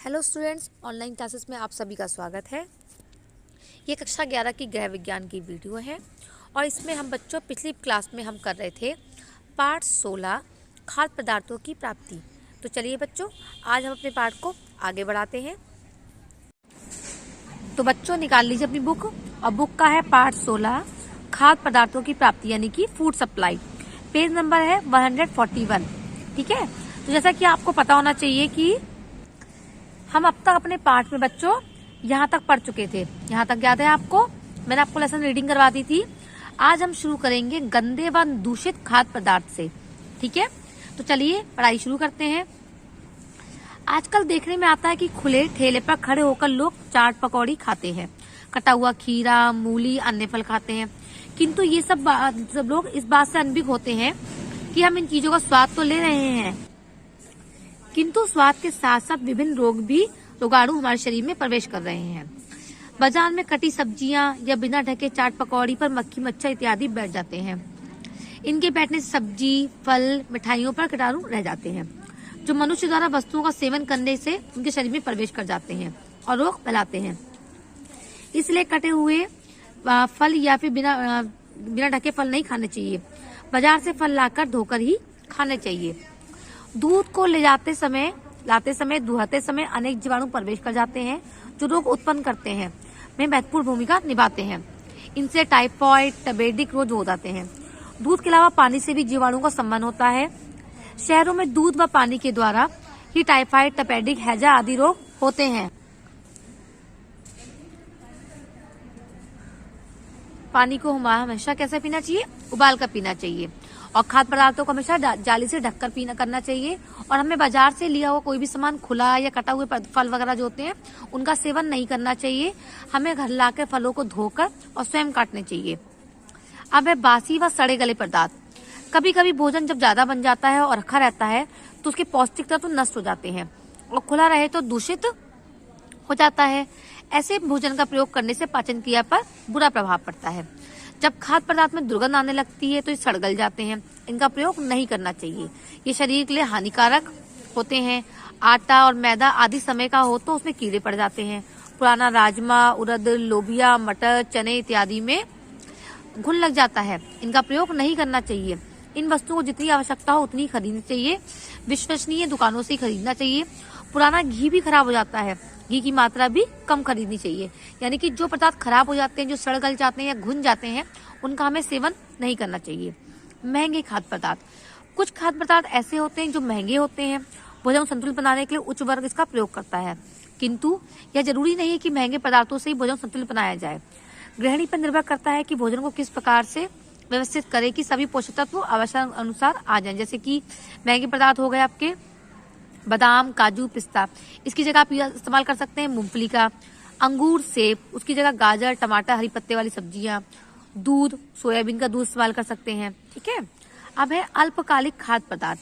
Hello students, online classes में आप सभी का स्वागत है। ये कक्षा 11 की गृह विज्ञान की वीडियो है और इसमें हम बच्चों पिछली क्लास में हम कर रहे थे पाठ 16 खाद्य पदार्थों की प्राप्ति। तो चलिए बच्चों, आज हम अपने पाठ को आगे बढ़ाते हैं। तो बच्चों निकाल लीजिए अपनी बुक और बुक का है पाठ 16 खाद्य पदार्थों की प्राप्ति यानी कि फूड सप्लाई। पेज नंबर है 141। ठीक है, तो जैसा कि आपको पता होना चाहिए कि हम अब तक अपने पाठ में बच्चों यहाँ तक पढ़ चुके थे। यहाँ तक याद है आपको? मैंने आपको लेसन रीडिंग करवा दी थी। आज हम शुरू करेंगे गंदे व दूषित खाद्य पदार्थ से। ठीक है, तो चलिए पढ़ाई शुरू करते हैं। आजकल देखने में आता है कि खुले ठेले पर खड़े होकर लोग चाट पकौड़ी खाते हैं, कटा हुआ खीरा, मूली, अन्य फल खाते हैं। किंतु ये सब लोग इस बात से अनभिज्ञ होते हैं कि हम इन चीजों का स्वाद तो ले रहे हैं, किंतु स्वाद के साथ साथ विभिन्न रोगाणु हमारे शरीर में प्रवेश कर रहे हैं। बाजार में कटी सब्जियां या बिना ढके चाट पकौड़ी पर मक्खी, मच्छर इत्यादि बैठ जाते हैं। इनके बैठने से सब्जी, फल, मिठाइयों पर कीटाणु रह जाते हैं, जो मनुष्य द्वारा वस्तुओं का सेवन करने से उनके शरीर में प्रवेश कर जाते हैं और रोग फैलाते हैं। इसलिए कटे हुए फल या फिर बिना ढके फल नहीं खाने चाहिए। बाजार से फल लाकर धोकर ही खाने चाहिए। दूध को लाते समय दुहते समय अनेक जीवाणु प्रवेश कर जाते हैं, जो रोग उत्पन्न करते हैं में महत्वपूर्ण भूमिका निभाते हैं। इनसे टाइफाइड, टबेडिक रोग हो जाते हैं। दूध के अलावा पानी से भी जीवाणुओं का संबंध होता है। शहरों में दूध व पानी के द्वारा ही टाइफाइड, टपेडिक, हैजा आदि रोग होते हैं। पानी को हमेशा कैसे पीना चाहिए? उबाल कर पीना चाहिए। और खाद्य पदार्थों को हमेशा जाली से ढककर करना चाहिए। और हमें बाजार से लिया हुआ कोई भी सामान खुला या कटा हुए फल वगैरह जो होते हैं उनका सेवन नहीं करना चाहिए। हमें घर लाकर फलों को धोकर और स्वयं काटने चाहिए। अब है बासी व सड़े गले पदार्थ। कभी कभी भोजन जब ज्यादा बन जाता है और रखा रहता है तो उसके पौष्टिक तत्व नष्ट हो जाते हैं और खुला रहे तो दूषित हो जाता है। ऐसे भोजन का प्रयोग करने से पाचन क्रिया पर बुरा प्रभाव पड़ता है। जब खाद्य पदार्थ में दुर्गंध आने लगती है तो ये सड़ गल जाते हैं। इनका प्रयोग नहीं करना चाहिए, ये शरीर के लिए हानिकारक होते हैं। आटा और मैदा आदि समय का हो तो उसमें कीड़े पड़ जाते हैं। पुराना राजमा, उड़द, लोबिया, मटर, चने इत्यादि में घुन लग जाता है। इनका प्रयोग नहीं करना चाहिए। इन वस्तुओं को जितनी आवश्यकता हो उतनी खरीदनी चाहिए। विश्वसनीय दुकानों से खरीदना चाहिए। पुराना घी भी खराब हो जाता है, घी की मात्रा भी कम खरीदनी चाहिए। यानी कि जो पदार्थ खराब हो जाते हैं, जो सड़ गल जाते हैं या घुन जाते हैं, उनका हमें सेवन नहीं करना चाहिए। महंगे खाद्य पदार्थ। कुछ खाद्य पदार्थ ऐसे होते हैं जो महंगे होते हैं। भोजन संतुलित बनाने के लिए उच्च वर्ग इसका प्रयोग करता है, किंतु यह जरूरी नहीं है कि महंगे पदार्थों से ही भोजन संतुलित बनाया जाए। गृहिणी पर निर्भर करता है कि भोजन को किस प्रकार से व्यवस्थित करे कि सभी पोषक तत्व आवश्यक अनुसार आ जाए। जैसे कि महंगे पदार्थ हो गए आपके बादाम, काजू, पिस्ता, इसकी जगह आप इस्तेमाल कर सकते हैं मूंगफली का। अंगूर, सेब, उसकी जगह गाजर, टमाटर, हरी पत्ते वाली सब्जियां। दूध, सोयाबीन का दूध इस्तेमाल कर सकते हैं। ठीक है, अब है अल्पकालिक खाद्य पदार्थ।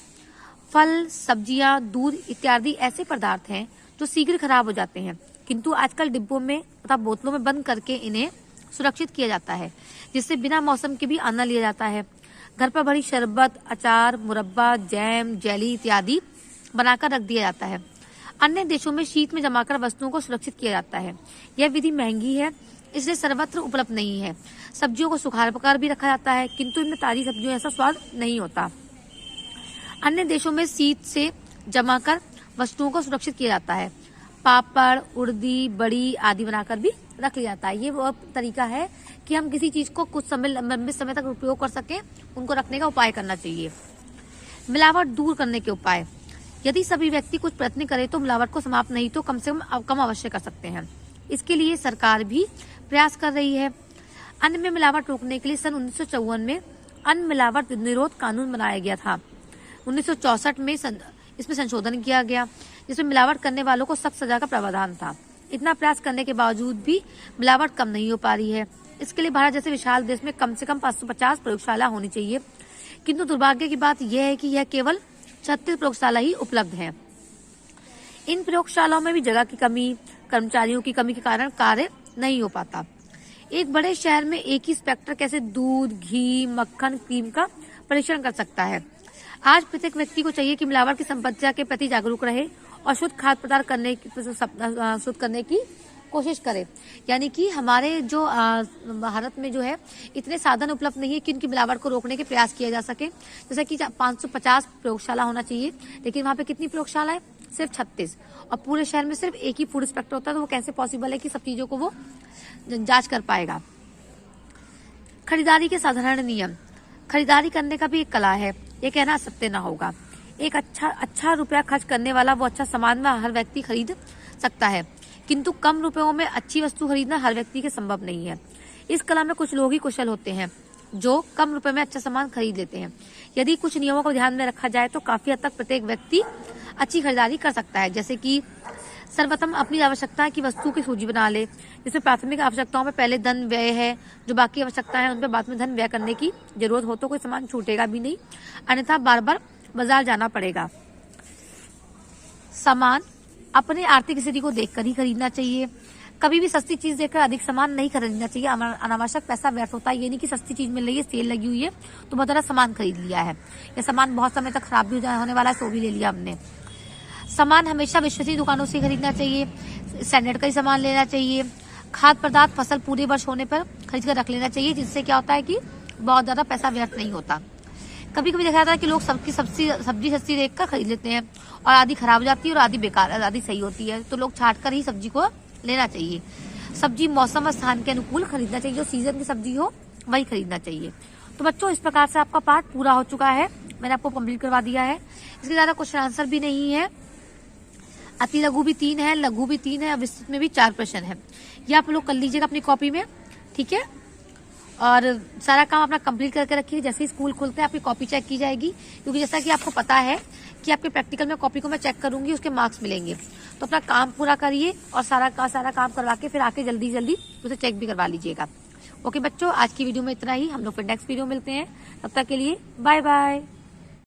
फल, सब्जियां, दूध इत्यादि ऐसे पदार्थ हैं जो शीघ्र खराब हो जाते हैं, किंतु आजकल डिब्बों में तथा बोतलों में बंद करके इन्हें सुरक्षित किया जाता है, जिससे बिना मौसम के भी आनंद लिया जाता है। घर पर बड़ी शरबत, अचार, मुरब्बा, जैम, जेली इत्यादि बनाकर रख दिया जाता है। अन्य देशों में शीत में जमाकर वस्तुओं को सुरक्षित किया जाता है। यह विधि महंगी है, इसलिए सर्वत्र उपलब्ध नहीं है। सब्जियों को सुखाकर भी रखा जाता है, किंतु इनमें ताजी सब्जियों ऐसा स्वाद नहीं होता। अन्य देशों में शीत से जमाकर वस्तुओं को सुरक्षित किया जाता है। पापड़, उर्दी, बड़ी आदि बनाकर भी रख लिया जाता है। ये वो तरीका है कि हम किसी चीज को कुछ लंबे समय तक उपयोग कर सके, उनको रखने का उपाय करना चाहिए। मिलावट दूर करने के उपाय। यदि सभी व्यक्ति कुछ प्रयत्न करें तो मिलावट को समाप्त नहीं तो कम से कम अवश्य कर सकते हैं। इसके लिए सरकार भी प्रयास कर रही है। अन्न में मिलावट रोकने के लिए सन 1954 में अन्न मिलावट निरोध कानून बनाया गया था। 1964 में इसमें संशोधन किया गया, जिसमें मिलावट करने वालों को सख्त सजा का प्रावधान था। इतना प्रयास करने के बावजूद भी मिलावट कम नहीं हो पा रही है। इसके लिए भारत जैसे विशाल देश में कम से कम 550 प्रयोगशाला होनी चाहिए, किंतु दुर्भाग्य की बात यह है कि यह केवल 36 प्रयोगशाला ही उपलब्ध है। इन प्रयोगशालाओं में भी जगह की कमी, कर्मचारियों की कमी के कारण कार्य नहीं हो पाता। एक बड़े शहर में एक ही इंस्पेक्टर कैसे दूध, घी, मक्खन, क्रीम का परीक्षण कर सकता है? आज प्रत्येक व्यक्ति को चाहिए कि मिलावट की समस्या के प्रति जागरूक रहे और शुद्ध खाद्य पदार्थ शुद्ध करने की कोशिश करें। यानी कि हमारे जो भारत में जो है इतने साधन उपलब्ध नहीं है कि उनकी मिलावट को रोकने के प्रयास किया जा सके। जैसे कि 550 प्रयोगशाला होना चाहिए, लेकिन वहाँ पे कितनी प्रयोगशाला है? सिर्फ 36। और पूरे शहर में सिर्फ एक ही फूड इंस्पेक्टर होता है, तो वो कैसे पॉसिबल है कि सब चीजों को वो जांच कर पाएगा। खरीदारी के साधारण नियम। खरीदारी करने का भी एक कला है, ये कहना सत्य ना होगा। एक अच्छा रुपया खर्च करने वाला वो अच्छा सामान में हर व्यक्ति खरीद सकता है, किंतु कम रुपयों में अच्छी वस्तु खरीदना हर व्यक्ति के संभव नहीं है। इस कला में कुछ लोग ही कुशल होते हैं जो कम रुपए में अच्छा सामान खरीद लेते हैं। यदि कुछ नियमों को ध्यान में रखा जाए तो काफी हद तक प्रत्येक व्यक्ति अच्छी खरीदारी कर सकता है। जैसे कि सर्वप्रथम अपनी आवश्यकता की वस्तु की सूची बना ले, जिसमें प्राथमिक आवश्यकताओं में पहले धन व्यय है, जो बाकी आवश्यकता है उन पर बाद में धन व्यय करने की जरूरत हो तो कोई सामान छूटेगा भी नहीं, अन्यथा बार बार बाजार जाना पड़ेगा। सामान अपने आर्थिक स्थिति को देखकर ही खरीदना चाहिए। कभी भी सस्ती चीज देखकर अधिक सामान नहीं खरीदना चाहिए, अनावश्यक पैसा व्यर्थ होता है। ये नहीं कि सस्ती चीज मिल रही है, सेल लगी हुई है तो बहुत ज्यादा सामान खरीद लिया है, या सामान बहुत समय तक खराब भी होने वाला है सो भी ले लिया हमने। सामान हमेशा विश्वसनीय दुकानों से खरीदना चाहिए, स्टैंडर्ड का ही सामान लेना चाहिए। खाद्य पदार्थ फसल पूरे वर्ष होने पर खरीद कर रख लेना चाहिए, जिससे क्या होता है कि बहुत ज्यादा पैसा व्यर्थ नहीं होता। कभी कभी देखा जाता है कि लोग सबकी सब्जी सस्ती देखकर खरीद लेते हैं और आधी खराब हो जाती है और आधी बेकार, आधी सही होती है, तो लोग छांट कर ही सब्जी को लेना चाहिए। सब्जी मौसम और स्थान के अनुकूल खरीदना चाहिए, जो सीजन की सब्जी हो वही खरीदना चाहिए। तो बच्चों, इस प्रकार से आपका पाठ पूरा हो चुका है, मैंने आपको कंप्लीट करवा दिया है। इसके ज्यादा क्वेश्चन आंसर भी नहीं है, अति लघु भी 3 है, लघु भी 3 है, विस्तृत में भी 4 प्रश्न है। ये आप लोग कर लीजिएगा अपनी कॉपी में, ठीक है। और सारा काम अपना कंप्लीट करके रखिए। जैसे ही स्कूल खुलते हैं आपकी कॉपी चेक की जाएगी, क्योंकि जैसा कि आपको पता है कि आपके प्रैक्टिकल में कॉपी को मैं चेक करूंगी, उसके मार्क्स मिलेंगे। तो अपना काम पूरा करिए और सारा काम करवा के फिर आके जल्दी जल्दी उसे चेक भी करवा लीजिएगा। ओके बच्चों, आज की वीडियो में इतना ही। हम लोग फिर नेक्स्ट वीडियो मिलते हैं, तब तक के लिए बाय बाय।